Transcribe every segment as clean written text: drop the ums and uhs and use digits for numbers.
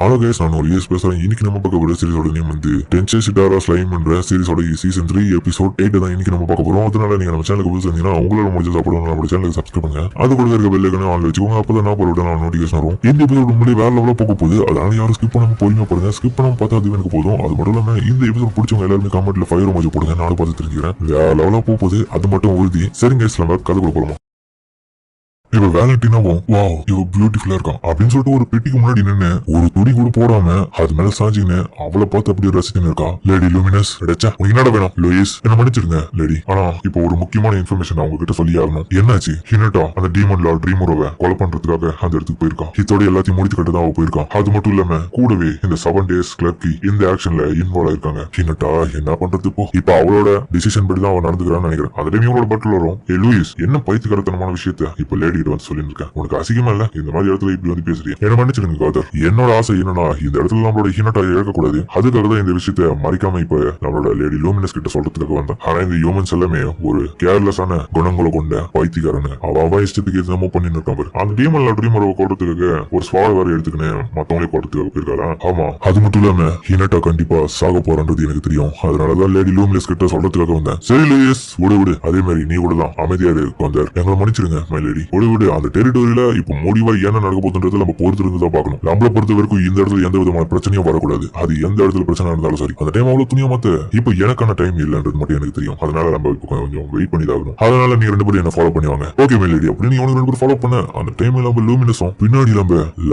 Hello guys, நான் ஒரு US பேசுறேன். இன்னைக்கு நம்ம பார்க்க போற சீரிஸோட நேம் வந்து டென்சே சிட்டாரா ஸ்லைம் என்ற சீரிஸோட சீசன் 3 எபிசோட் 8 தான் இன்னைக்கு நம்ம பார்க்க போறோம். அதனால நீங்க நம்ம சேனலுக்கு புதுசா இருந்தீங்கன்னா உங்களால முடிஞ்ச சாப்பிடுவோம் நம்ம சேனலுக்கு சப்ஸ்கிரைப் பண்ணுங்க. அது கூட இருக்க பெல் ஐகானை ஆன்ல வச்சுக்கோங்க. அப்பதான் நான் போற நான் நோட்டிஃபிகேஷன் வரும். இந்த எபிசோட் முன்னாடி வேற லெவலா போக போகுது. அதனால யாரும் ஸ்கிப் பண்ணாம பொறுமையா பாருங்க. ஸ்கிப் பண்ணாம பார்த்தா அது எனக்கு போதும். அது மட்டும் இல்லாம இந்த எபிசோட் பிடிச்சவங்க எல்லாருமே கமெண்ட்ல ஃபயர் மோஜி போடுங்க. நானும் பார்த்து தெரிஞ்சுக்கிறேன். வேற லெவலா போக போகுது. அது மட்டும் உறுதி. சரிங்க கைஸ், நம்ம கதை கூட போறோம். இவ வேலண்டினாவும் வாவ் இவ பியூட்டிஃபுல்லா இருக்கான் அப்படின்னு சொல்லிட்டு ஒரு பெட்டிக்கு முன்னாடி நின்று ஒரு துணி கூட போடாம அது மேல சாஞ்சின்னு அவளை பார்த்து அப்படியே ரசிச்சுன்னு இருக்கா. லேடி லூமினஸ் அடைச்சா உனக்கு என்னடா வேணும் லூயிஸ், என்ன மன்னிச்சிருங்க லேடி. ஆனா இப்போ ஒரு முக்கியமான இன்ஃபர்மேஷன் அவங்க கிட்ட சொல்லி ஆகணும். என்னாச்சு? ஹினட்டா அந்த டீமன் லார்ட் ட்ரீமரோவை கொலை பண்றதுக்காக அந்த இடத்துக்கு போயிருக்கான். இதோட எல்லாத்தையும் முடித்து கட்டதான் அவ போயிருக்கான். அது மட்டும் இல்லாம கூடவே இந்த 7 days கிளர்க்கி இந்த ஆக்ஷன்ல இன்வால்வ் ஆயிருக்காங்க. ஹினட்டா என்ன பண்றது இப்போ அவளோட டிசிஷன் படி தான் அவன் நடந்துக்கிறான்னு நினைக்கிறேன். அந்த டைம் இவங்களோட பட்டில் வரும். லூயிஸ் என்ன பைத்தியக்காரத்தனமான விஷயத்த இப்ப லேடி வந்து சொல்லியிருக்கேன். உனக்கு அசிங்கமா இல்ல இந்த மாதிரி இடத்துல இப்படி வந்து பேசுறீங்க? என்ன மன்னிச்சிருங்க காதர். என்னோட ஆசை என்னன்னா இந்த இடத்துல நம்மளோட ஹினட்டா இழக்கக்கூடாது. அதுக்காக தான் இந்த விஷயத்த மறைக்காம இப்ப நம்மளோட லேடி லூமினஸ் கிட்ட சொல்றதுக்காக வந்தேன். ஆனா இந்த ஹியூமன்ஸ் எல்லாமே ஒரு கேர்லெஸ்ஸான குணங்களை கொண்ட பைத்தியக்காரனு. அவன் இஷ்டத்துக்கு என்னமோ பண்ணிட்டு இருக்கான் பாரு. அந்த டீமன்ல ட்ரீமரை கொள்றதுக்காக ஒரு ஸ்வாட வேற எடுத்துக்கின்னு மத்தவங்களே கொள்றதுக்காக போயிருக்காரா? ஆமா, அது மட்டும் இல்லாம ஹினட்டா கண்டிப்பா சாக போறான்றது எனக்கு தெரியும். அதனாலதான் லேடி லூமினஸ் கிட்ட சொல்றதுக்காக வந்தேன். சரி லூயிஸ் விடு. அதே மாதிரி நீ கூட தான் அமைதியா காதர். எங்களை மன்னிச்சிருங்க மை லேடி. விடு. அந்த டெரிட்டோரியில இப்ப முடிவா என்ன நடக்க போகுதுன்றது நம்ம பொறுத்து இருந்துதான் பார்க்கணும். நம்மளை பொறுத்த வரைக்கும் இந்த இடத்துல எந்த விதமான பிரச்சனையும் வரக்கூடாது. அது எந்த இடத்துல பிரச்சனை இருந்தாலும் சரி. அந்த டைம் அவ்வளவு துணியா மத்த இப்ப எனக்கான டைம் இல்லன்றது மட்டும் எனக்கு தெரியும். அதனால நம்ம இப்ப கொஞ்சம் வெயிட் பண்ணி தான். அதனால நீங்க 2 பேரும் என்ன ஃபாலோ பண்ணுவாங்க. ஓகே மெலேடி அப்படி நீ 2 பேரும் ஃபாலோ பண்ண. அந்த டைம்ல நம்ம லூமினஸும் பின்னாடி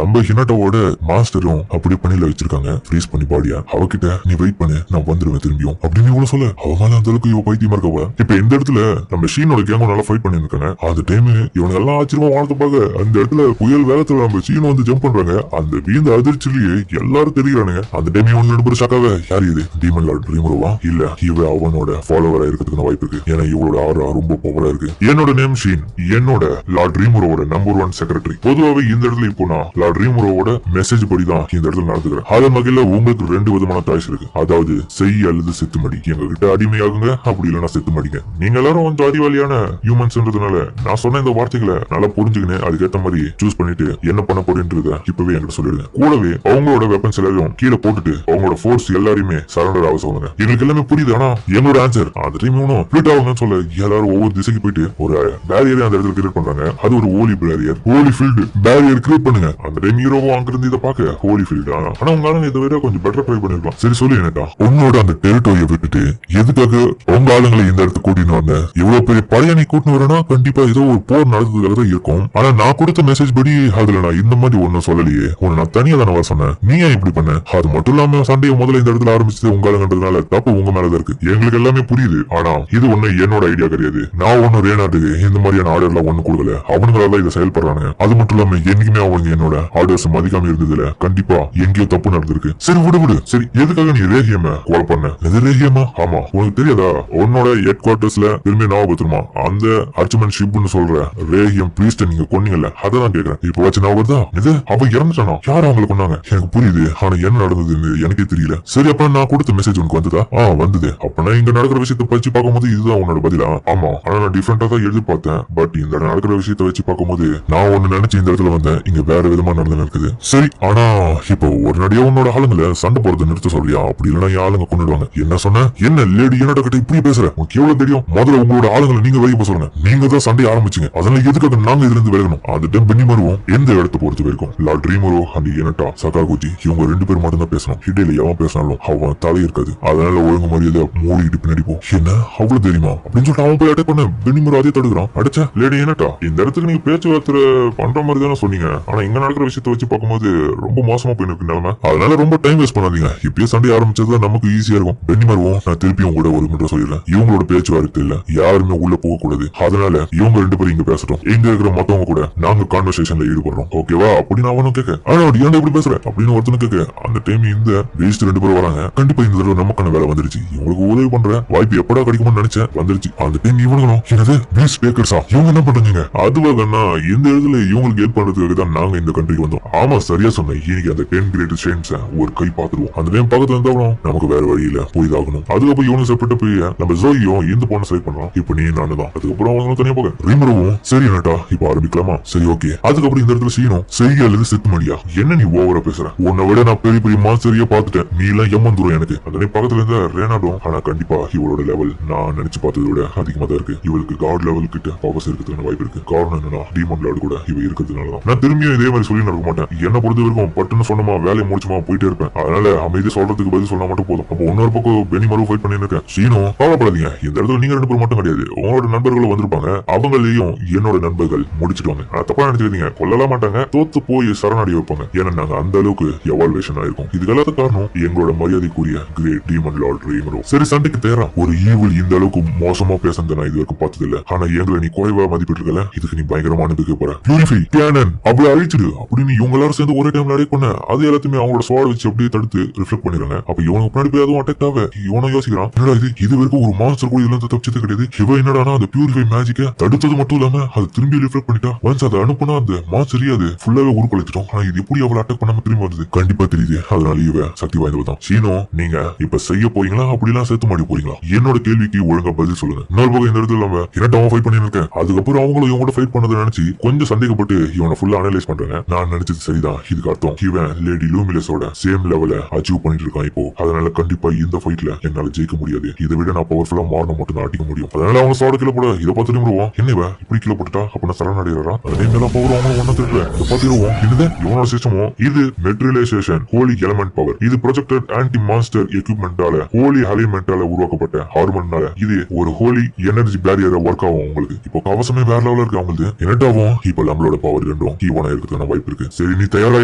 நம்ம ஹினட்டாவோட மாஸ்டரும் அப்படி பண்ணில வச்சிருக்காங்க ஃப்ரீஸ் பண்ணி பாடியா. அவகிட்ட நீ வெயிட் பண்ணு, நான் வந்துருவேன் திரும்பியும் அப்படின்னு இவ்வளவு சொல்ல அவனால அந்த அளவுக்கு இவ பைத்தியமா இருக்க. இப்ப இந்த இடத்துல நம்ம ஷீனோட கேமும் நல்லா ஃபைட் பண்ணி இருக்காங்க. அந்த டைம் இவங்க எல்லாம் ஆச்சரியமா வாழ்த்து பார்க்க அந்த இடத்துல புயல் வேகத்துல நம்ம சீனோ வந்து ஜம்ப் பண்றாங்க. அந்த வீந்த அதிர்ச்சிலேயே எல்லாரும் தெரிகிறானுங்க. அந்த டைம் இவங்க 2 பேரும் ஷாக்காக யார் இது டீமன் லார்ட் ட்ரீமரோவா இல்ல இவ அவனோட ஃபாலோவரா இருக்கிறதுக்கு வாய்ப்பு இருக்கு. ஏன்னா இவளோட ஆரா ரொம்ப பவரா இருக்கு. என்னோட நேம் ஷீன், என்னோட லார்ட் ட்ரீமரோட நம்பர் 1 செக்ரட்டரி. பொதுவாகவே இந்த இடத்துல இப்போ நான் லார்ட் ட்ரீமரோட மெசேஜ் படிதான் இந்த இடத்துல நடந்துக்கிறேன். அதன் வகையில உங்களுக்கு 2 விதமான சாய்ஸ் இருக்கு. அதாவது செய் அல்லது செத்து மடி. எங்க கிட்ட அடிமையாகுங்க, அப்படி இல்லைன்னா செத்து மடிங்க. நீங்க எல்லாரும் கொஞ்சம் அறிவாளியான ஹியூமன்ஸ்ன்றதுனால நான் சொன்ன இந்த வார்த்தைகளை நல்லா புரிஞ்சுக்கின்னு அதுக்கேற்ற மாதிரி சூஸ் பண்ணிட்டு என்ன பண்ண போறேன்றத இப்பவே என்கிட்ட சொல்லிடுங்க. கூடவே அவங்களோட வெப்பன்ஸ் எல்லாரும் கீழே போட்டுட்டு அவங்களோட ஃபோர்ஸ் எல்லாருமே சரண்டர் ஆக சொல்லுங்க. எங்களுக்கு எல்லாமே புரியுது. ஆனா எங்களோட ஆன்சர் அந்த டைம் ஃபிளிட் ஆகுங்கன்னு சொல்ல எல்லாரும் ஒவ்வொரு திசைக்கு போயிட்டு ஒரு பேரியரை அந்த இடத்துல கிரியேட் பண்றாங்க. அது ஒரு holy barrier, holy field barrier create பண்ணுங்க. அந்த டைம் ஹீரோவும் அங்கிருந்து இதை பார்க்க ஹோலி ஃபீல்டு. ஆனா உங்களால இதை விட கொஞ்சம் பெட்டர் ட்ரை பண்ணிருக்கலாம். சரி சொல்லு என்னட்டா உன்னோட அந்த டெரிட்டோரியை விட்டுட்டு எதுக்காக உங்க ஆளுங்களை இந்த இடத்துக்கு கூட்டின்னு வந்த? இவ்வளவு பெரிய பழைய நீ கூட்டின்னு வரனா கண்டிப்பா ஏதோ ஒரு போர் நடந்ததுக்காக தான் இருக்கும். ஆனா நான் கொடுத்த மெசேஜ் படி அதுல நான் இந்த மாதிரி ஒன்னும் சொல்லலையே. உன்னை நான் தனியா தானே வர சொன்னேன். நீ ஏன் இப்படி பண்ண? அது மட்டும் இல்லாம சண்டையை முதல்ல இந்த இடத்துல ஆரம்பிச்சது உங்களாலன்றதுனால தப்பு உங்க மேலதான் இருக்கு. எங்களுக்கு எல்லாமே புரியுது. ஆனா இது ஒண்ணு என்னோட ஐடியா கிடையாது. நான் ஒன்னும் ரேனாட்டுக்கு இந்த மாதிரியான ஆர்டர் எல்லாம் ஒண்ணு கொடுக்கல. அவனுங்களால இதை செயல்படுறாங்க. அது மட்டும் இல்லாம என்னைக்குமே அவங்க என்னோட ஆர்டர்ஸ் மதிக்காம இருந்ததுல கண்டிப்பா எங்கேயோ தப்பு நடந்திருக்கு. சரி விடு. சரி எதுக்காக நீ ரேஹியம கொலை பண்ண? எது ரேஹியமா? ஆமா உனக்கு தெரியாதா? உன்னோட ஹெட் குவார்டர்ஸ்ல திரும்பி ஞாபகத்துமா அந்த அர்ச்சுமன் ஷிப்னு சொல்ற ரேஹியம் பிரீஸ்ட நீங்க கொன்னீங்கல்ல, அதான் கேக்குறேன். இப்ப வச்சு ஞாபகம் இது அவன் இறந்துட்டானா? யாரும் அவங்களை கொண்டாங்க? எனக்கு புரியுது. ஆனா என்ன நடந்ததுன்னு எனக்கே தெரியல. சரி அப்ப நான் கொடுத்த மெசேஜ் உனக்கு வந்ததா? வந்தது. அப்பனா இங்க நடக்கிற விஷயத்த வச்சு பார்க்கும்போது இதுதான் உன்னோட பதிலா? ஆமா, ஆனா நான் டிஃபரெண்டா தான் எதிர்பார்த்தேன். பட் இந்த நடக்கிற விஷயத்த வச்சு பார்க்கும்போது நான் ஒண்ணு நினைச்சு இந்த இடத்துல வந்தேன். இங்க வேற விதமா நடந்து இருக்குது. சரி ஆனா இப்போ ஒரு நடிகை உன்னோட ஆளுங்களை சண்டை போறதை நிறுத்த சொல்றியா? அப்படி இல்லைன்னா என் ஆளுங்க கொண்டுடுவாங்க. என்ன சொன்ன? என்ன லேடி என்னோட கிட்ட இப்படி பேசுற? உனக்கு எவ்வளவு தெரியும்? முதல்ல உங்களோட ஆளுங்களை நீங்க வெளியே சொல்லுங்க. நீங்க தான் சண்டை ஆரம்பிச்சீங்க. அதனால எதுக்காக நாங்க இதுல இருந்து விலகணும்? அந்த டைம் பண்ணி வருவோம். எந்த இடத்தை பொறுத்து வரைக்கும் லார்ட் ட்ரீமரோ அண்ட் எனட்டா சகாகுஜி இவங்க 2 பேர் மட்டும் தான் பேசணும். ஹிடேல எவன் பேசினாலும் அவன் தலை இருக்காது. அதனால ஒழுங்கு மரியாதை மூடிக்கிட்டு பின்னாடி போ. என்ன அவ்வளவு தெரியுமா அப்படின்னு சொல்லிட்டு அவன் போய் அட்டாக் பண்ண பெனிமரோ அதே தடுக்கிறான். அடிச்சா லேடி எனட்டா இந்த இடத்துக்கு நீங்க பேச்சுவார்த்தை பண்ற மாதிரி தானே சொன்னீங்க. ஆனா இங்க நடக்கிற விஷயத்த வச்சு பார்க்கும்போது ரொம்ப மோசமா போயிருக்கு நிலைமை. அதனால ரொம்ப டைம் வேஸ்ட் பண்ணாதீங்க. இப்பயே சண்டை ஆரம்பிச்சது நமக்கு ஈஸியா இருக்கும். பெனிமருவும் நான் திருப்பியும் கூட ஒரு மட்டும் சொல்லிடுறேன். இவங்களோட பேச்சுவார்த்தை இல்ல யாருமே உள்ள போக கூடாது. அதனால இவங்க 2 பேரும் இங்க பேசட்டும். இங்க இருக்கிற மத்தவங்க கூட நாங்க கான்வர்சேஷன்ல ஈடுபடுறோம். ஓகேவா? அப்படின்னு அவனும் கேட்க ஏன் இப்படி பேசுற அப்படின்னு ஒருத்தனும் கேட்க அந்த டைம் இந்த வேஸ்ட் 2 பேரும் வராங்க. கண்டிப்பா இந்த தடவை நமக்கான வேலை வந்துருச்சு. இவங்களுக்கு உதவி பண்ற வாய்ப்பு எப்படா கிடைக்கும்னு நினைச்சேன், வந்துருச்சு. அந்த டைம் இவங்களும் என்னது பீஸ் பேக்கர்ஸா இவங்க என்ன பண்றீங்க? அதுவாகனா இந்த இடத்துல இவங்களுக்கு ஹெல்ப் பண்றதுக்கு தான் நாங்க இந்த கண்ட்ரிக்கு வந்தோம். ஆமா சரியா சொன்னேன். இன்னைக்கு அந்த 10 கிரேட் ஷேன்ஸ் ஒரு கை பாத்துருவோம். அந்த டைம் பக்கத்துல இருந்தாலும் நமக்கு வேற வழியில போய்தாகணும். அதுக்கப்புறம் இவங்க செப்பட்டு போய் நம்ம ஜோயும் இந்த பொண்ணை செலக்ட் பண்றோம். இப்ப நீ நானுதான். அதுக்கப்புறம் அவங்க தனியா போக ரீமரவும் சரி என்னட்டா இப்ப ஆரம்பிக்கலாமா? சரி ஓகே. அதுக்கப்புறம் இந்த இடத்துல சீனோ செய்ய அல்லது செத்து மடியா என்ன நீ ஓவரா பேசுற? உன்னை விட நான் பெரிய பெரிய மாஸ்டரியா பாத்துட்டேன். நீ எல்லாம் ஏமாந்துரும் எனக்கு. அதனை பக்கத்துல இருந்த ரேனாடும் ஆனா கண்டிப்பா இவளோட லெவல் நான் நினைச்சு பார்த்ததை விட அதிகமா தான் இருக்கு. இவளுக்கு காட் லெவல் கிட்ட பவர்ஸ் இருக்கிறதுக்கான வாய்ப்பு இருக்கு. காரணம் என்னன்னா டீமன் லார்டு கூட இவ இருக்கிறதுனாலதான். நான் திரும்பியும் இதே மாதிரி சொல்லி நடக்க மாட்டேன். என்ன பொறுத்த வரைக்கும் பட்டுன்னு சொன்னமா வேலையை முடிச்சுமா போயிட்டே இருப்பேன். அதனால அமைதி சொல்றதுக்கு பதில் சொன்னா மட்டும் போதும். அப்போ இன்னொரு பக்கம் பெனி மறு ஃபைட் பண்ணி இருக்கேன். சீனோ கவலைப்படாதீங்க. இந்த இடத்துல நீங்க 2 பேரும் மட்டும் கிடையாது. உங்களோட நண்பர்களும் வந்திருப்பாங்க. அவங்களையும் என்னோட நண்பர்கள் முடிச்சுடுவாங்க. தப்பா நினைச்சிருக்கீங்க. கொல்லலாம் மாட்டாங்க. தோத்து போய் சரணாடி வைப்பாங்க. ஏன்னா நாங்க அந்த அளவுக்கு எவால்வேஷன் ஆயிருக்கும். இதுக்கு எல்லாத்துக்கும் காரணம் எங்களோட மரியாதைக்குரிய கிரேட் டீமன் லார்ட் ரேமரோ. சரி சண்டைக்கு தேரா ஒரு ஈவில் இந்த அளவுக்கு மோசமா பேசுறது நான் இது வரைக்கும் பார்த்தது இல்ல. ஆனா எங்களை நீ குறைவா மதிப்பிட்டு இருக்கல. இதுக்கு நீ பயங்கரமான அனுப்பிக்க போற. பியூரிஃபை கேனன் அவளை அழிச்சிடு அப்படின்னு இவங்க எல்லாரும் சேர்ந்து ஒரே டைம்ல அடை பண்ண அது எல்லாத்தையுமே அவங்களோட ஸ்வாட் வச்சு அப்படியே தடுத்து ரிஃப்ளெக்ட் பண்ணிடுறாங்க. அப்ப இவனுக்கு முன்னாடி போய் அதுவும் அட்டாக் ஆக இவனும் யோசிக்கிறான். என்னடா இது வரைக்கும் ஒரு மான்ஸ்டர் கூட இதுல இருந்து தப்பிச்சது கிடையாது. இவ என்னடானா அந்த பியூரிஃபை மேஜிக்க தடுத்தது மட்டும் இல்லாம அது திரும்பி ரிஃப்ளெக்ட் பண்ணிட்டா. ஒன்ஸ் அதை அனுப்புனா அந்த மான்ஸ்டரி அது ஃபுல்லாவே உருக்குலைச்சிட்டோம். ஆனா இது எப்படி அவளை அட்டாக் பண்ணாம திரும்பி வந்தது? கண்டிப்பா தெரியுது. அதனால இவ சக்தி வாய்ந்தவதான். சீனோ நீங்க இப்ப செய்ய போறீங்களா அப்படிலாம் சேர்த்து மாடி போறீங்களா? என்னோட கேள்விக்கு ஒழுங்கா பதில் சொல்லுங்க. இன்னொரு பக்கம் இந்த இடத்துல நம்ம இரண்டாவும் ஃபைட் பண்ணிருக்கேன். அதுக்கப்புறம் அவங்களும் இவங்க ஃபைட் பண்ணதை நினைச்சு கொஞ்சம் சந்தேகப்பட்டு இவனை ஃபுல்லா அனலைஸ் பண்றாங்க. நான் நினைச்சது சரிதான். இதுக்கு அர்த்தம் இவன் லேடி லூமிலஸோட சேம் லெவல அச்சீவ் பண்ணிட்டு இருக்கான் இப்போ. அதனால கண்டிப்பா இந்த ஃபைட்ல என்னால ஜெயிக்க முடியாது. இதை விட நான் பவர்ஃபுல்லா மாறணும் மட்டும் தான் அடிக்க முடியும். அதனால அவங்க சோட கீழே போட இதை பார்த்து நிமிடுவோம். என்னவா இப்படி கீழே போட்டுட்டா அப்ப நான் சரணடைகிறா? அதே மேல பவர் அவங்க ஒண்ணு திருடுறேன். இதை பார்த்துருவோம். என்னது இவனோட சிஸ்டமும் இது மெட்ரியலைசேஷன் ஹோலி எலமெண்ட் பவர். இது ப்ரொஜெக்டட் ஆன்டி மான்ஸ்டர் எக்யூப்மெண்டால ஹோலி எலிமெண்டால உருவாக்கப்பட்ட ஹார்மோனால இது ஒரு ஹோலி எனர்ஜி பேரியரா ஒர்க் ஆகும். உங்களுக்கு இப்போ கவசமே வேற லெவல இருக்கு. அவங்களுக்கு என்னட்டாவும் இப்ப நம்மளோட பவர் ரெண்டும் ஈவனா இருக்கிறதுக்கான வாய்ப்பு இருக்கு. சரி நீ தயாரா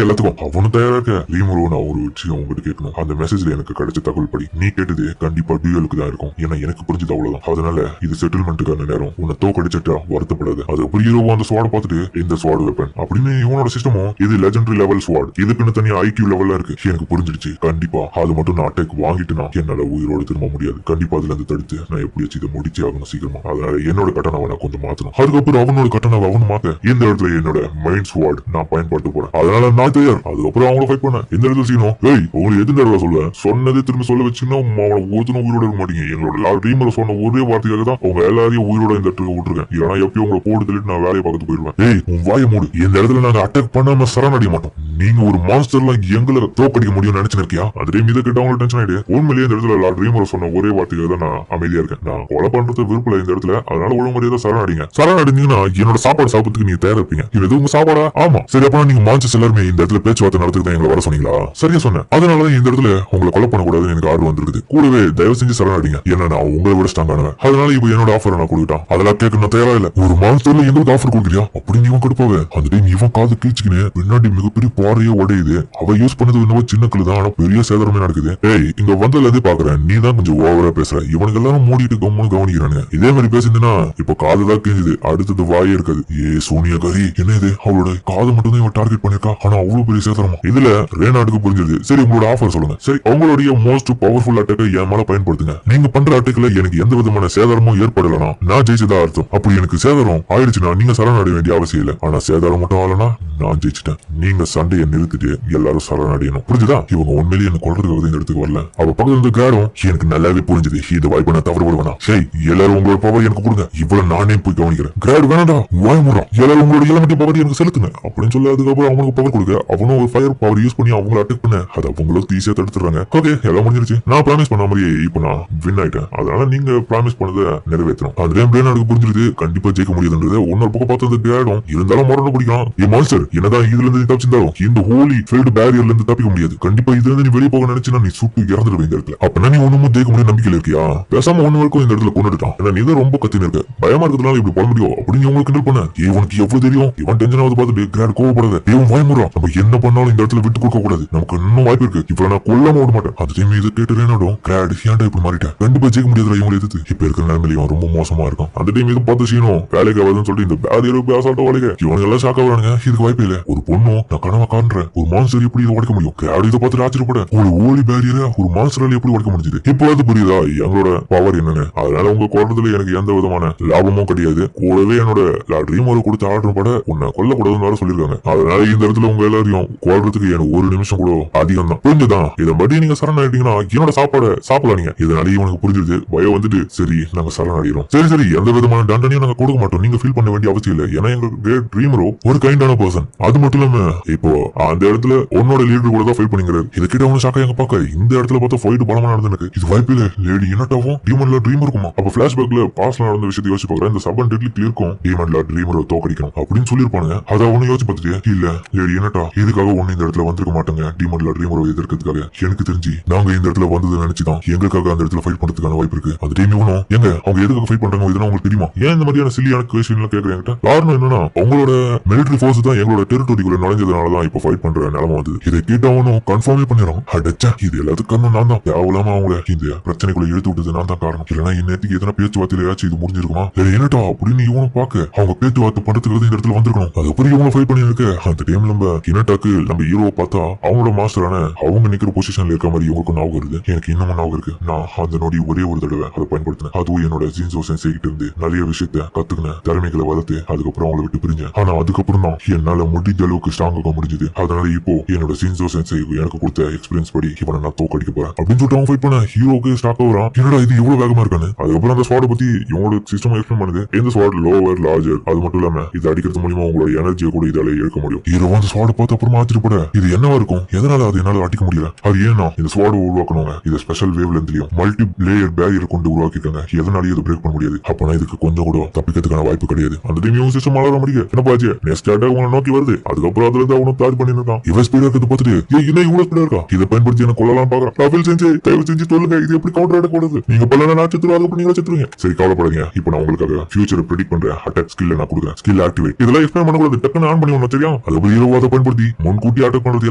எல்லாத்துக்கும்? அவனும் தயாரா இருக்க. ரீமரோ நான் ஒரு விஷயம் உங்ககிட்ட கேட்கணும். அந்த மெசேஜ்ல எனக்கு கிடைச்ச தகவல் படி நீ கேட்டது கண்டிப்பா டியூலுக்கு தான் இருக்கும். ஏன்னா எனக்கு புரிஞ்சது அவ்வளவுதான். அதனால இது செட்டில்மெண்ட்டுக்கான நேரம். உன்னை தோக்கடிச்சிட்டா வருத்தப்படாது. அது எப்படி ஹீரோ அந்த ஸ்வாட பார்த்துட்டு இந்த ஸ்வாட் வெப்பன் அப்படின்னு இவனோட சிஸ்டமும் இது லெஜெண்டரி லெவல் ஸ்வாட். இதுக்குன்னு தனியா ஐக்யூ லெவல்ல இருக்கு. எனக்கு புரிஞ்சிடுச்சு. கண்டிப்பா அது மட்டும் நான் அட்டாக் வாங்கிட்டுனா என்னால உயிரோடு திரும்ப முடியாது. கண்டிப்பா அதுல இருந்து தடுத்து நான் எப்படியாச்சும் இதை முடிச்சே ஆகணும் சீக்கிரமா. அதனால என்னோட கட்டணாவை நான் கொஞ்சம் மாத்தணும். அதுக்கப்புறம் அவனோட கட்டணாவை அவனு மாத்த இந்த இடத்துல என்னோட மைண்ட் ஸ்வாட் நான் பயன்படுத்த போறேன். அதனால நான் தயார். அதுக்கப்புறம் அவங்கள ஃபைட் பண்ண இந்த இடத்துல சீனும் ஏய் உங்களுக்கு எது தடவை சொல்ல சொன்னதே திரும்ப சொல்ல வச்சுன்னா அவனை ஒருத்தனும் உயிரோட இருக்க மாட்டீங்க. எங்களோட ரீமர் சொன்ன ஒரே வார்த்தைக்காக தான் அவங்க எல்லாரையும் உயிரோட இந்த இடத்துக்கு விட்டுருக்கேன். ஏன்னா எப்பயும் உங்களை போட்டு தள்ளிட்டு நான் வேலையை பார்த்து போயிருவேன். ஏய் உன் வாய மூடு. இந்த இடத்துல நாங்க அட்டாக் பண்ணாம சரணடைய மாட்டோம். நீங்க ஒரு மான்ஸ்டர்லாம் எங்களை தோக்கடிக்க முடியும்னு நினைச்சிருக்கியா? அதே மீது கிட்ட அவங்களுக்கு டென்ஷன் ஆயிடு. உண்மையிலேயே இந்த இடத்துல லார்ட் ரீமர் சொன்ன ஒரே வார்த்தைக்காக தான் நான் அமைதியா இருக்கேன். நான் கொலை பண்றது விருப்பல இந்த இடத்துல. அதனால ஒழுங்குமுறையா சரணடைங்க. சரணடைந்தீங்கன்னா என்னோட சாப்பாடு சாப்பிட்டுக்கு நீங்க தயாரா இருப்பீங்க. இது உங்க சாப்பாடா? ஆமா. சரி அப்ப நீங்க மான்ஸ்டர்ஸ் எல்லாருமே இந்த இடத்துல பேச்சுவார்த்தை நடத்துக்கு தான் எங்களை வர சொன்னீங்களா? சரியா சொன்னேன். அதனாலதான் இந்த இடத்துல உங்களை கொலை பண்ணக்கூடாதுன்னு எனக்கு ஆர்வம் வந்துருக்குது. கூடவே தயவு செஞ்சு சரணடைங்க. ஏன்னா நான் உங்களை விட ஸ்ட்ராங்கானவன். அதனால இப்ப என்னோட ஆஃபர் நான் கொடுத்துட்டான். அதெல்லாம் கேட்க நான் தயாரா இல்ல. ஒரு மான்ஸ்டர்ல எங்களுக்கு ஆஃபர் கொடுக்குறியா அப்படின்னு இவன் கொடுப்பாங்க. அந்த டைம் இவன் காது கீழ்ச்சிக்கினு பின்னாடி மிகப்பெரிய பாறையே உடையுது. அவ யூஸ் பண்ணது இன்னும் சின்ன கல்லு தான். ஆனா பெரிய சேதாரமே நடக்குது. ஏய் இங்க வந்ததுல இருந்து பாக்குறேன் நீ தான் கொஞ்சம் ஓவரா பேசுற. இவனுக்கு எல்லாரும் மூடிட்டு கவனிக்கிறானு. இதே மாதிரி பேசிருந்தா இப்ப காதுதான் கேஞ்சுது. அடுத்தது வாயே இருக்காது. ஏ சோனியா கரி என்ன இது? அவளோட காது மட்டும் தான் இவன் டார்கெட் பண்ணிருக்கா. ஆனா அவ்வளவு பெரிய சேதாரமா? இதுல ரேனாடுக்கு புரிஞ்சிருது. சரி உங்களோட ஆஃபர் சொல்லுங்க. சரி உங்களுடைய மோஸ்ட் பவர்ஃபுல் அட்டாக்கை என் மேல பயன்படுத்துங்க. நீங்க பண்ற அட்டாக்ல எனக்கு எந்த விதமான சேதாரமும் ஏற்படலனா நான் ஜெயிச்சதா அர்த்தம். அப்படி எனக்கு சேதாரம் ஆயிடுச்சுன்னா நீங்க சரணடைய வேண்டிய அவசியம் இல்ல. ஆனா சேதாரம் மட்டும் ஆகலனா நான் ஜெயிச்சிட்டேன். நீங்க சண்டையை நிறுத்திட்டு எல்லாரும் சரணடையணும். புரிஞ்சுதா? இவங்க உண்மையிலேயே என்ன கொள்றதுக்காக இந்த இடத்துக்கு வரல. அவ பக்கத்துல இருந்து கிராடும் எனக்கு நல்லாவே புரிஞ்சுது. இது வாய்ப்பு நான் தவறு விடுவேனா? சரி எல்லாரும் உங்களோட பவர் எனக்கு கொடுங்க. இவ்வளவு நானே போய் கவனிக்கிறேன். கிராட் வேணாடா வாய்முறான். எல்லாரும் உங்களோட எலமெண்ட் பவர் எனக்கு செலுத்துங்க அப்படின்னு சொல்லி அதுக்கப்புறம் அவங்களுக்கு பவர் கொடுக்க அவனும் ஒரு ஃபயர் பவர் யூஸ் பண்ணி அவங்களை அட்டாக் பண்ண அது அவங்களுக்கு ஈஸியா தடுத்துறாங்க. ஓகே எல்லாம் முடிஞ்சிருச்சு. நான் ப்ராமிஸ் பண்ண மாதிரி இப்ப நான் வின் ஆயிட்டேன். அதனால நீங்க ப்ராமிஸ் பண்ணதை நிறைவேற்றணும். அதுலயும் பிளேனாடுக்கு புரிஞ்சிருது கண்டிப்பா ஜெயிக்க முடியாதுன்றது. ஒன்னொரு பக்கம் பார்த்தது கிராடும் இருந்தாலும் மரணம் பிடிக்கும். ஏ மான்ஸ்டர் என்னதான் இதுல இருந்து தப்பிச்சிருந்தாலும் இந்த ஹோலி ஃபீல்டு பேரியர்ல இருந்து தப்பிக்க முடியாது. கண்டிப்பா இதுல இருந்து நீ வெளியே போக நினைச்சுன்னா நீ சுட்டு இறந்துடுவீங்க இந்த இடத்துல. அப்ப நீ ஒண்ணுமே ஜெயிக்க முடியும் நம்பிக்கையில இருக்கியா? பேசாம ஒண்ணு வரைக்கும் இந்த இடத்துல கொண்டுட்டான். ஏன்னா நீ தான் ரொம்ப கத்தின்னு இருக்க. பயமா இருக்கிறதுனால இப்படி பண்ண முடியும் அப்படின்னு உங்களுக்கு கிண்டல் பண்ண. இவனுக்கு எவ்வளவு தெரியும்? இவன் டென்ஷன் ஆகுது பார்த்துட்டு கிராட் கோவப்படுது. இவன் வாய்முறான். நம்ம என்ன பண்ணாலும் இந்த இடத்துல விட்டு கொடுக்க கூடாது. நமக்கு இன்னும் வாய்ப்பு இருக்கு. இப்ப நான் கொல்லாம விட மாட்டேன். அது டைம் இது கேட்டு ரேனாடும் கிராட் ஏன்டா இப்படி மாறிட்டேன்? கண்டிப்பா ஜெயிக்க முடியாதுல இவங்களை எதிர்த்து. இப்ப இருக்கிற நிலைமையில ரொம்ப மோசமா இருக்கும். அந்த டைம் இது பார்த்து சீனும் வேலைக்கு ஆகுதுன்னு சொல்லிட்டு இந்த பேரியர் அசால்ட்டா வேலைக்கு இவனுக்கு எல்லாம் ஷாக்க வரானுங்க. இதுக்கு வாய்ப்பு இல்ல. ஒரு பொண்ணும் நான் கனவா காண்ற ஒரு மான்ஸ்டர் எப்படி இதை உடைக்க முடியும்? கிராட் இதை பார்த்துட்டு ஆச்சரியப்பட ஒரு ஓலி பேரியரை ஒரு மான்ஸ்டரால எப்படி உடைக்க முடிஞ்சது? இப்போ அது புரியுதா எங்களோட பவர் என்னன்னு? அதனால உங்க கொள்றதுல எனக்கு எந்த விதமான லாபமும் கிடையாது. கூடவே என்னோட ட்ரீமரை கொடுத்து ஆர்டர் பட உன்னை கொல்லக்கூடாதுன்னு வேற சொல்லிருக்காங்க. அதனால இந்த இடத்துல உங்க எல்லாரையும் கொள்றதுக்கு எனக்கு ஒரு நிமிஷம் கூட அதிகம் தான். புரிஞ்சுதான்? இதை படி நீங்க சரண் ஆயிட்டீங்கன்னா என்னோட சாப்பாடை சாப்பிடலாம் நீங்க. இதனால இவனுக்கு புரிஞ்சிருது. பயம் வந்துட்டு சரி நாங்க சரண் ஆயிடும். சரி எந்த விதமான தண்டனையும் நாங்க கொடுக்க மாட்டோம். நீங்க ஃபீல் பண்ண வேண்டிய அவசியம் இல்லை. ஏன்னா எங்க கிரேட் ட்ரீமரோ ஒரு கைண்டான பர்சன். அது மட்டும் இல்லாம இப்போ அந்த இடத்துல உன்னோட லீடர் கூட தான் ஃபைட் பண்ணிக்கிறாரு. இதை கிட்ட அவனு ஷாக்கா எங்க பாக்க இந்த இடத்துல பார்த்தா ஃபைட் பலமா நடந்துருக்கு. இது வாய்ப்பில்லை. லேடி என்னட்டாவும் டீமன்ல ட்ரீமர் இருக்குமா? அப்ப பிளாஷ்பேக்ல பாஸ்ட்ல நடந்த விஷயத்தை யோசிச்சு பாக்குறேன். இந்த சபன் டெட்லி கிளியருக்கும் டீமன்ல ட்ரீமரை தோக்கடிக்கணும் அப்படின்னு சொல்லிருப்பானுங்க. அதை அவனு யோசிச்சு பார்த்துட்டு இல்ல லேடி என்னட்டா இதுக்காக ஒண்ணு இந்த இடத்துல வந்திருக்க மாட்டாங்க. டீமன்ல ட்ரீமரை எதிர்க்கிறதுக்காக எனக்கு தெரிஞ்சு நாங்க இந்த இடத்துல வந்தது நினைச்சுதான் எங்களுக்காக அந்த இடத்துல ஃபைட் பண்றதுக்கான வாய்ப்பு இருக்கு. அந்த டீம் இவனும் எங்க அவங்க எதுக்காக ஃபைட் பண்றாங்க இதெல்லாம் உங்களுக்கு தெரியுமா? ஏன் இந்த மாதிரியான சில்லியான கொஸ்டின் எல்லாம் கேக்குறேன். காரணம் என்னன்னா அவங்களோட மிலிட்டரி ஃபோர்ஸ் தான் எங்களோட டெரிட்டரிக்குள்ள நுழைஞ்சதுனாலதான் இப்ப ஃபைட் பண்ற நிலைமை வந்து இதை கேட்டவனும் கன்ஃபார்மே பண்ணிடுறான். அடச்சா இது எல்லாத்துக்கும் நான் தான் தேவலாம அவங்கள இந்த பிரச்சனைக்குள்ள இழுத்து விட்டது நான் தான் காரணம். இல்லைன்னா இன்னத்துக்கு எத்தனை பேச்சுவார்த்தையில ஏதாச்சும் இது முடிஞ்சிருக்குமா? என்னட்டா அப்படின்னு இவனை பார்க்க அவங்க பேச்சுவார்த்தை பண்றதுக்கு இந்த இடத்துல வந்திருக்கணும். அதுக்கப்புறம் இவங்க ஃபைட் பண்ணிருக்க அந்த டைம் நம்ம கினட்டாக்கு நம்ம ஹீரோவை பார்த்தா அவங்களோட மாஸ்டரான அவங்க நிக்கிற பொசிஷன்ல இருக்க மாதிரி இவங்களுக்கு ஞாபகம் இருக்கு. எனக்கு இன்னமும் ஞாபகம் இருக்கு. நான் அந்த நொடி ஒரே ஒரு தடவை அதை பயன்படுத்தினேன். அதுவும் என்னோட ஜின்சோ சென்சே கிட்ட இருந்து நிறைய விஷயத்த கத்துக்கினேன். திறமைகளை வளர்த்து அதுக்கப்புறம் அவங்களை விட்டு பிரிஞ்சேன். ஆனா அதுக்கப்புறம் தான் என்னால முடிஞ்ச அளவுக்கு ஸ்ட்ராங் ஆக முடிஞ்சது. அதனால இப்போ என்னோட ஜின்சோ சென்சே எனக்கு கொடுத்த எக்ஸ்பீரியன்ஸ் படி இவனை நான் தோக்கடிக்க போறேன் அப்படின்னு சொல்லிட்டு அவன் ஃபைட் பண்ண ஹீரோக்கு ஸ்டாக் ஆகுறான். என்னடா இது இவ்வளவு வேகமா இருக்கானு? அதுக்கப்புறம் அந்த ஸ்வாட பத்தி இவங்களோட சிஸ்டம் எக்ஸ்பிளைன் பண்ணுது. இந்த ஸ்வாட் லோவர் லார்ஜர் அது மட்டும் இல்லாம இது அடிக்கிறது மூலியமா உங்களோட எனர்ஜியை கூட இதால இழக்க முடியும். ஹீரோ அந்த ஸ்வாட பார்த்து அப்புறமா ஆச்சரியப்பட இது என்னவா இருக்கும்? எதனால அது என்னால அடிக்க முடியல? அது ஏன்னா இந்த ஸ்வாட உருவாக்கணுங்க இது ஸ்பெஷல் வேவ் லென்த்லயும் மல்டி லேயர் பேரியர் கொண்டு உருவாக்கிட்டாங்க. எதனாலயும் இதை பிரேக் பண்ண முடியாது. அப்பனா இதுக்கு கொஞ்சம் கூட தப்பிக்கிறதுக்கான வாய்ப்பு கிடையாது. அந்த டைம் சிஸ்டம் அலற முடியும். என்ன பாச்சு நெக்ஸ்ட் அட்டாக் உங்களை நோக்கி வருது. அதுக்கப்புறம் அதுல இருந்து அவனும் பிளான் பண்ணிருக்கான். இவன் ஸ்பீடா இருக்கிறது பார்த்துட்டு என்ன இவ்வளவு ஸ்பீடா இருக்கா? இதை பயன்படுத்தி என்ன கொள்ளலாம் பாக்குறான். ராஃபேல் செஞ்சு தயவு செஞ்சு சொல்லுங்க இது எப்படி கவுண்டர் அட்டாக் போடுது? நீங்க பல்ல நான் செத்துருவோம். அதுக்கப்புறம் நீங்க செத்துருவீங்க. சரி கவலைப்படாதீங்க. இப்போ நான் உங்களுக்காக ஃபியூச்சரை ப்ரெடிக்ட் பண்ற அட்டாக் ஸ்கில்ல நான் கொடுக்குறேன். ஸ்கில் ஆக்டிவேட் இதெல்லாம் எக்ஸ்பிளைன் பண்ணக்கூடாது. டக்குன்னு ஆன் பண்ணி ஒண்ணு சரியா? அதுக்கப்புறம் ஹீரோ அதை பயன்படுத்தி முன்கூட்டி அட்டாக் பண்றது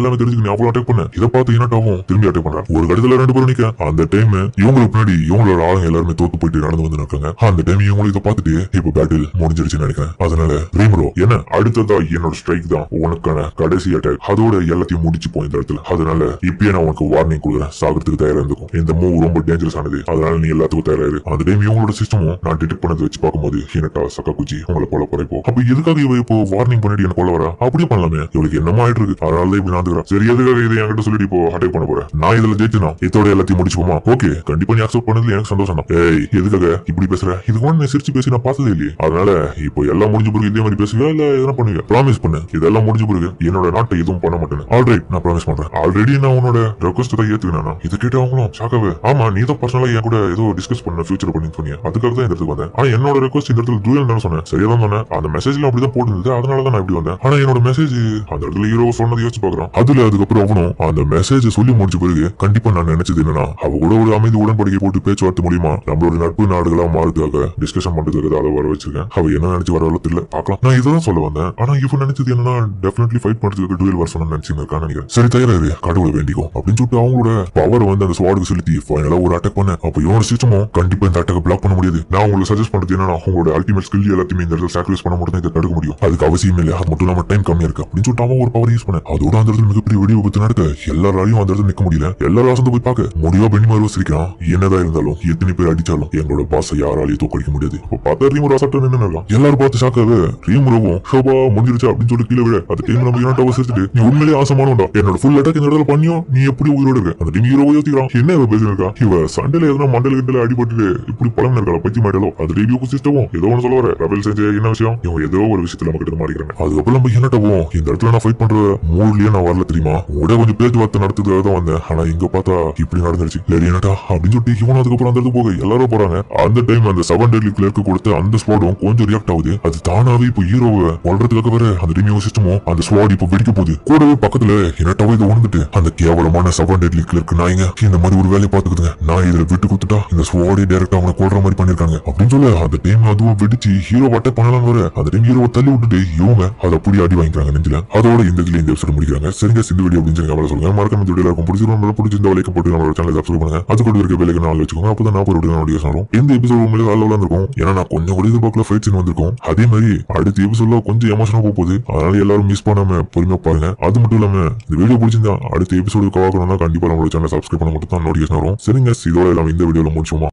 எல்லாமே தெரிஞ்சுக்க நீ அவ்வளவு அட்டாக் பண்ண. இதை பார்த்து என்னட்டாவும் திரும்பி அட்டாக் பண்றான். ஒரு கட்டத்துல ரெண்டு பேரும் நிக்க அந்த டைம் இவங்களுக்கு பின்னாடி இவங்களோட ஆளுங்க எல்லாருமே தோத்து போயிட்டு நடந்து வந்து இருக்காங்க. அந்த டைம் இவங்களும் இதை பார்த்துட்டு இப்ப பேட்டில் முடிஞ்சிருச்சுன்னு நினைக்கிறேன். அதனால ட்ரீமரோ என்ன அடுத்ததா என்னோட ஸ்ட்ரைக் தான் உனக்கான கடைசி அட்டாக். அதோட எல்லாத்தையும் முடிச்சு போய் இந்த இடத்துல. அதனால இப்பயே நான் உனக்கு வார்னிங் கொடுக்குறேன். சாகிறதுக்கு தயாரா இருந்துக்கும். இந்த மூவ் ரொம்ப டேஞ்சரஸ் ஆனது. அதனால நீ எல்லாத்துக்கும் தயாராரு. அந்த டைம் இவங்களோட சிஸ்டமும் நான் டிடெக்ட் பண்ணதை வச்சு பார்க்கும்போது என்னட்டா சக்காக்குச்சி உங்களை கொல்ல போறப்போ அப்ப எதுக்காக இவ இப்போ வார்னிங் பண்ணிட்டு என்ன கொல்ல வரா? அப்படியே பண்ணலாமே. இவளுக்கு என்னமா ஆயிட்டு இருக்கு. அதனால இப்படி நடந்துக்கிறா. சரி எதுக்காக இதை என்கிட்ட சொல்லிட்டு இப்போ அட்டாக் பண்ண போறேன். நான் இதுல ஜெயிச்சுனா இதோட எல்லாத்தையும் முடிச்சுப்போமா? ஓகே கண்டிப்பா நீ அக்செப்ட் பண்ணதுல எனக்கு சந்தோஷம் தான். ஏய் எதுக்காக இப்படி பேசுற? இதுக்கு முன்னாடி சிரிச்சு பேசி நான் பார்த்ததே இல்லையே. அதனால இப்போ எல்லாம் முடிஞ்ச பிறகு இதே மாதிரி பேசுவியா இல்ல எதனா பண்ணுவியா? ப்ராமிஸ் பண்ணு இதெல்லாம் முடிஞ்ச பிறகு என்னோட நாட்டை எதுவும் பண்ண மாட்டேன். ஆல்ரைட் நான் ப்ராமிஸ் பண்றேன். ஆல்ரெடி நான் உன்னோட ரெக்வஸ்ட் தான் ஏத்துக்கினா. இதை கேட்டு அவங்களும் ஷாக்காவே ஆமா நீ தான் பர்சனலா என் கூட ஏதோ டிஸ்கஸ் பண்ண ஃபியூச்சர் பண்ணி சொன்னீங்க. அதுக்காக தான் இந்த இடத்துக்கு வந்தேன். ஆனா என்னோட ரெக்வஸ்ட் இந்த இடத்துல டூயல் தான் சொன்னேன். சரியா தான் சொன்னேன். அந்த மெசேஜ்ல அப்படிதான் போட்டுருந்தது. அதனாலதான் நான் இப்படி வந்தேன். ஆனா என்னோட மெசேஜ் அந்த இடத்துல ஹீரோ சொன்னதை யோசிச்சு பாக்குறான். அதுல அதுக்கப்புறம் அவனும் அந்த மெசேஜ் சொல்லி முடிச்ச பிறகு கண்டிப்பா நான் நினைச்சது என்னன்னா அவ கூட ஒரு அமைதி உடன்படிக்கை போட்டு பேச்சுவார்த்தை மூலியமா நம்மளோட நட்பு நாடுகளா மாறுறதுக்காக டிஸ்கஷன் பண்றதுக்காக அதை வர வச்சிருக்கேன். அவ என்ன நினைச்சு வர தெரியல பாக்கலாம். நான் இதான் சொல்ல வந்தேன். ஆனா இப்ப நினைச்சது என்னன்னா டெஃபினெட்லி ஃபைட் பண்றதுக்கு டூயல் வருஷம் நினைச்சிருக்கான்னு நினைக்கிறேன். சரி தயாராரு கடவுளை வேண்டிக்கும் அப்படின்னு சொல்லிட்டு அவங்களோட பவர் வந்து அந்த ஸ்வாடுக்கு செலுத்தி ஃபைனலா ஒரு அட்டாக் பண்ண. அப்ப இவனோட சிஸ்டமும் கண்டிப்பா இந்த அட்டாக் பிளாக் பண்ண முடியாது. நான் உங்களுக்கு சஜஸ்ட் பண்றது என்னன்னா உங்களோட அல்டிமேட் ஸ்கில் எல்லாத்தையுமே இந்த இடத்துல சாக்ரிஃபைஸ் பண்ண மட்டும் இதை தடுக்க முடியும். அதுக்கு அவசியம் இல்லை. அது மட்டும் இல்லாம டைம் கம்மியா இருக்கு அப்படின்னு சொல்லிட்டு அவன் ஒரு பவர் யூஸ் பண்ண. அதோட அந்த இடத்துல மிகப்பெரிய வெடி விபத்து நடக்க எல்லாராலையும் அந்த இடத்துல நிக்க முடியல. எல்லாரும் அசந்து போய் பார்க்க முடிவா பெண்ணி மாதிரி வச்சிருக்கான். என்னதான் இருந்தாலும் எத்தனை பேர் அடிச்சாலும் எங்களோட பாச யாராலையும் தோக்கடிக்க முடியாது. பார்த்தா ரீமூர் அசட்ட நின்று எல்லாரும் பார்த்து ஷாக்காவே ரீமூரவும் ஷோபா முடிஞ்சிருச்சா அப்படின்னு சொல்லி கீழே விட அது டைம் நம்ம யூனிட் அவசரிச்சுட்டு நீ உண்மையிலே ஆசமானோண்டா என்னோட ஃபுல் அட்டாக் இந்த இடத்துல பண்ணியும் நீ எப்படி உயிரோட இருக்க? அந்த டைம் ஹீரோ யோசிக்கிறான். என்ன இவ பேசிருக்கா? இவ சண்டையில எதனா மண்டல கிண்டல அடிபட்டு இப்படி பழம் இருக்கா பச்சி மாட்டாலோ அது ரேடியோக்கு சிஸ்டமும் ஏதோ ஒன்று சொல்ல வர ரபேல் செஞ்ச என்ன விஷயம் இவன் ஏதோ ஒரு விஷயத்துல நம்ம கிட்ட மாறிக்கிறாங்க. அதுக்கப்புறம் நம்ம என்னட்டவும் இந்த இடத்துல நான் ஃபைட் பண்ற மூட்லயே நான் வரல தெரியுமா? உடைய கொஞ்சம் பேச்சுவார்த்தை நடத்துறதுக்காக தான் வந்தேன். ஆனா இங்க பார்த்தா இப்படி நடந்துருச்சு. லேடி என்னட்டா அப்படின்னு சொல்லிட்டு இவனும் அதுக்கப்புறம் அந்த இடத்துக்கு போக எல்லாரும் போறாங்க. அந்த டைம் அந்த 7 டெட்லி கிளர்க்கு கொடுத்த அந்த ஸ்வாடும் கொஞ்சம் ரியாக்ட் ஆகுது. அது தானாவே இப்போ ஹீரோவை வளர்றதுக்காக வேற அந்த ரிமியோ சிஸ்டமும் அந்த ஸ்வாட் இப்போ வெடிக்க போகுது. கூடவே பக்கத்துல என்னட்டாவே இதை உணர்ந்துட்டு அந்த கேவலமான 7 டெட்லி கிளர்க்கு நாய்ங்க இந்த மாதிரி ஒரு வேலையை பார்த்துக்குதுங்க. நான் இதுல விட்டு கொடுத்துட்டா இந்த ஸ்வாடே டைரக்டா அவனை கொள்ற மாதிரி பண்ணிருக்காங்க அப்படின்னு சொல்ல அந்த டைம் அதுவும் வெடிச்சு ஹீரோ அட்டாக் பண்ணலாம் வர அந்த டைம் ஹீரோவை தள்ளி விட்டுட்டு இவங்க அதை அப்படி அடி வாங்கிக்கிறாங்க நெஞ்சில. அதோட இந்த எபிசோட் முடிக்கிறாங்க. சரிங்க இந்த வீடியோ அப்படின்னு சொல்லுங்க. மறக்காம இந்த வீடியோ இருக்கும் பிடிச்சிருந்தா லைக் போட்டு நம்மளோட சேனலை சப்ஸ்கிரைப் பண்ணுங்க. அது கூட இருக்க பெல்லைக்கன் ஆல் வச்சுக்கோங்க. அப்பதான் நான் ஒரு வீடியோஸ் வரும். இந்த எபிசோட் உண்மையிலே நல்லா இருக்கும். ஏன்னா நான் கொஞ்சம் கூட எதிர்பார்க்கல ஃபைட் சீன் வந்திருக்கும். அதே மாதிரி அடுத்த எபிசோட்ல கொஞ்சம் எமோஷனா போகுது. அதனால எல்லாரும் மிஸ் பண்ணாம பொறுமையா பொறுமையா பாருங்க. அது மட்டும் இல்லாம இந்த வீடியோ பிடிச்சிருந்தா அடுத்த எபிசோடு பார்க்கணும்னா கண்டிப்பா நம்மளோட சேனல் சப்ஸ்கிரைப் பண்ண மட்டும் தான் நோட்டிஃபிகேஷன் வரும். சரிங்க, இதோட எல்லாம் இந்த வீடியோல முடிச்சுமா.